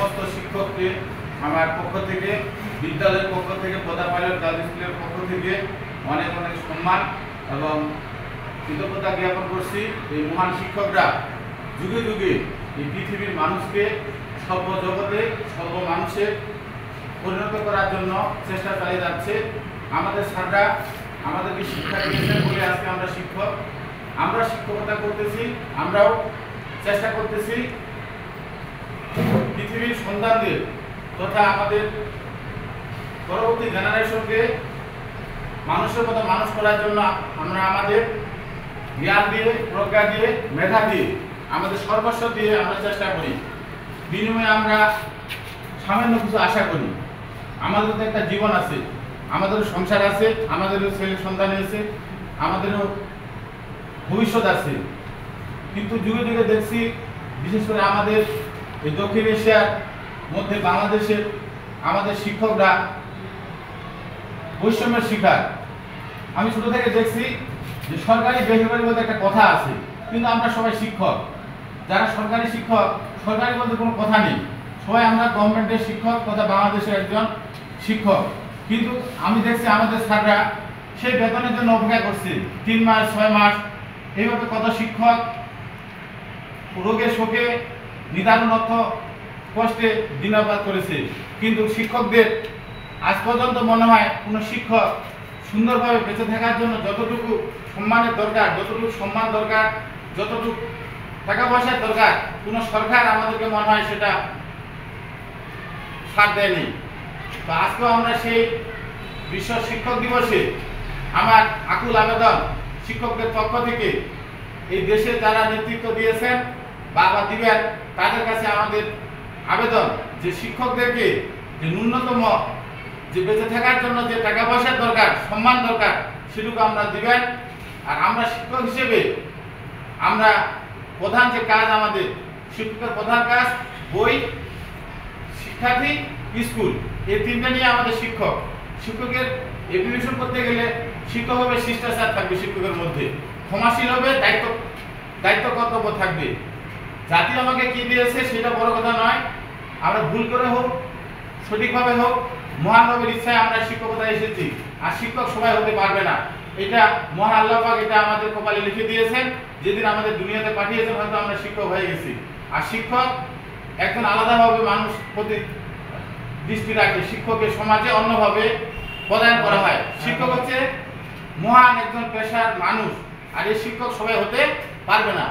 সমস্ত শিক্ষককে আমার পক্ষ থেকে, বিদ্যালয়ের পক্ষ থেকে, প্রধান পাইলট গার্লস স্কুলের পক্ষ থেকে অনেক অনেক সম্মান এবং কৃতজ্ঞতা জ্ঞাপন করছি। এই মহান শিক্ষকরা যুগে যুগে এই পৃথিবীর মানুষকে সর্বজগতে সর্বমানুষে পরিণত করার জন্য চেষ্টা চালিয়ে যাচ্ছে। আমাদের স্যাররা আমাদেরকে শিক্ষা দিয়েছেন বলে আজকে আমরা শিক্ষক, আমরা শিক্ষকতা করতেছি, আমরাও চেষ্টা করতেছি পৃথিবীর সন্তানদের তথা আমাদের পরবর্তী জেনারেশনকে মানুষের মতো মানুষ করার জন্য আমরা আমাদের জ্ঞান দিয়ে, প্রজ্ঞা দিয়ে, মেধা দিয়ে, আমাদের সর্বস্ব দিয়ে আমরা চেষ্টা করি। বিনিময়ে আমরা সামান্য কিছু আশা করি। আমাদের তো একটা জীবন আছে, আমাদেরও সংসার আছে, আমাদেরও ছেলে সন্তান আছে, আমাদেরও ভবিষ্যৎ আছে। কিন্তু যুগে যুগে দেখছি, বিশেষ করে আমাদের এই দক্ষিণ এশিয়ার মধ্যে বাংলাদেশের আমাদের শিক্ষকরা বৈষম্যের শিকার। আমি ছোট থেকে দেখছি যে সরকারি বেসরকারি বলতে একটা কথা আছে, কিন্তু আমরা সবাই শিক্ষক। যারা সরকারি শিক্ষক, সরকারি বলতে কোনো কথা নেই, সবাই আমরা গভর্নমেন্টের শিক্ষক তথা বাংলাদেশের একজন শিক্ষক। কিন্তু আমি দেখছি আমাদের স্যাররা সেই বেতনের জন্য অপেক্ষা করছে 3 মাস 6 মাস, এইভাবে কত শিক্ষক রোগে শোকে নিদারুণ অর্থ কষ্টে দিনাপাত করেছে। কিন্তু শিক্ষকদের আজ পর্যন্ত মনে হয় কোনো শিক্ষক সুন্দরভাবে বেঁচে থাকার জন্য যতটুকু সম্মানের দরকার, যতটুকু সম্মান দরকার, যতটুকু টাকা পয়সার দরকার, কোনো সরকার আমাদেরকে মনে হয় সেটা ছাড় দেয়নি। তো আজকেও আমরা সেই বিশ্ব শিক্ষক দিবসে আমার আকুল আবেদন শিক্ষকদের পক্ষ থেকে এই দেশে যারা নেতৃত্ব দিয়েছেন বা দিবেন তাদের কাছে আমাদের আবেদন যে শিক্ষকদেরকে যে ন্যূনতম যে বেঁচে থাকার জন্য যে টাকা পয়সার দরকার, সম্মান দরকার, সেটুকু আমরা দিবেন। আর আমরা শিক্ষক হিসেবে আমরা প্রধান যে কাজ, আমাদের শিক্ষকের প্রধান কাজ বই, শিক্ষার্থী, স্কুল, এই তিনটা নিয়ে আমাদের শিক্ষক। শিক্ষকের এডুকেশন করতে গেলে শিক্ষক হবে শিষ্টাচার থাকবে, শিক্ষকের মধ্যে ক্ষমাশীল হবে, দায়িত্ব কর্তব্য থাকবে। জাতি আমাকে কি দিয়েছে সেটা বড় কথা নয়, আমরা ভুল করে হোক সঠিকভাবে হোক, মহানবীর ইচ্ছায় আমরা শিক্ষকতায় এসেছি। আর শিক্ষক সবাই হতে পারবে না, এটা মহান আল্লাহ পাক এটা আমাদের কপালে লিখে দিয়েছেন। যেদিন আমাদের দুনিয়াতে পাঠিয়েছেন হয়তো আমরা শিক্ষক হয়ে গেছি। আর শিক্ষক একজন আলাদাভাবে মানুষ প্রতি দৃষ্টি রাখে, শিক্ষকের সমাজে অন্যভাবে প্রদান করা হয়। শিক্ষক হচ্ছে মহান একজন পেশার মানুষ, আর এই শিক্ষক সবাই হতে পারবে না।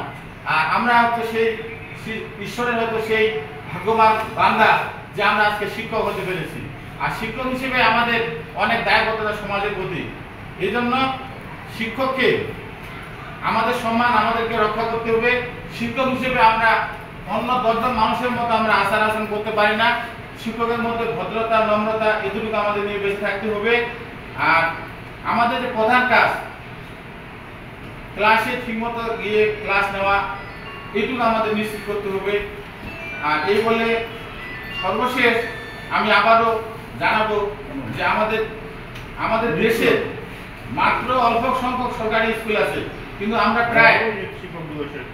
আর আমরা হচ্ছে সেই ঈশ্বরের হয়তো সেই ভাগ্যবান বান্দা যে আমরা আজকে শিক্ষক হতে পেরেছি। আর শিক্ষক হিসেবে আমাদের অনেক দায়বদ্ধতা সমাজের প্রতি। এই জন্য শিক্ষককে আমাদের সম্মান আমাদেরকে রক্ষা করতে হবে। শিক্ষক হিসেবে আমরা অন্য 10 জন মানুষের মতো আমরা আচার আচরণ করতে পারি না। শিক্ষকের মধ্যে ভদ্রতা, নম্রতা, এটুকু আমাদের নিয়ে বেঁচে থাকতে হবে। আর আমাদের যে প্রধান কাজ, ক্লাসে ঠিকমতো গিয়ে ক্লাস নেওয়া, এইটুকু আমাদের নিশ্চিত করতে হবে। আর এই বলে সর্বশেষ আমি আবারও জানাবো যে আমাদের দেশে মাত্র অল্প সংখ্যক সরকারি স্কুল আছে, কিন্তু আমরা প্রায়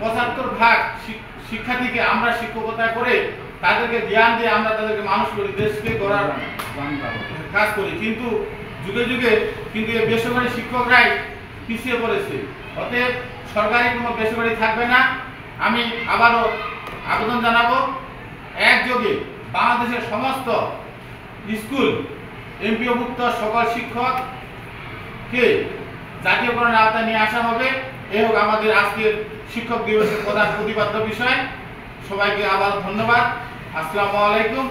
75% শিক্ষার্থীকে আমরা শিক্ষকতা করে তাদেরকে জ্ঞান দিয়ে আমরা তাদেরকে মানুষ করি, দেশকে গড়ার কাজ করি। কিন্তু যুগে যুগে কিন্তু এই বেসরকারি শিক্ষকরাই পিছিয়ে পড়েছে। অতএব সরকারি কোনো বেসরকারি থাকবে না। আমি আবারও আবেদন জানাবো, একযোগে বাংলাদেশের সমস্ত স্কুল এমপিওভুক্ত সকল শিক্ষককে জাতীয়করণের আওতায় নিয়ে আসা হবে। এই হোক আমাদের আজকের শিক্ষক দিবসের প্রধান প্রতিপাদ্য বিষয়। সবাইকে আবার ধন্যবাদ। আসসালামু আলাইকুম।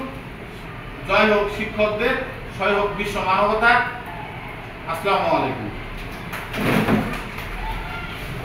জয় হোক শিক্ষকদের, জয় হোক বিশ্ব মানবতা। আসসালামু আলাইকুম।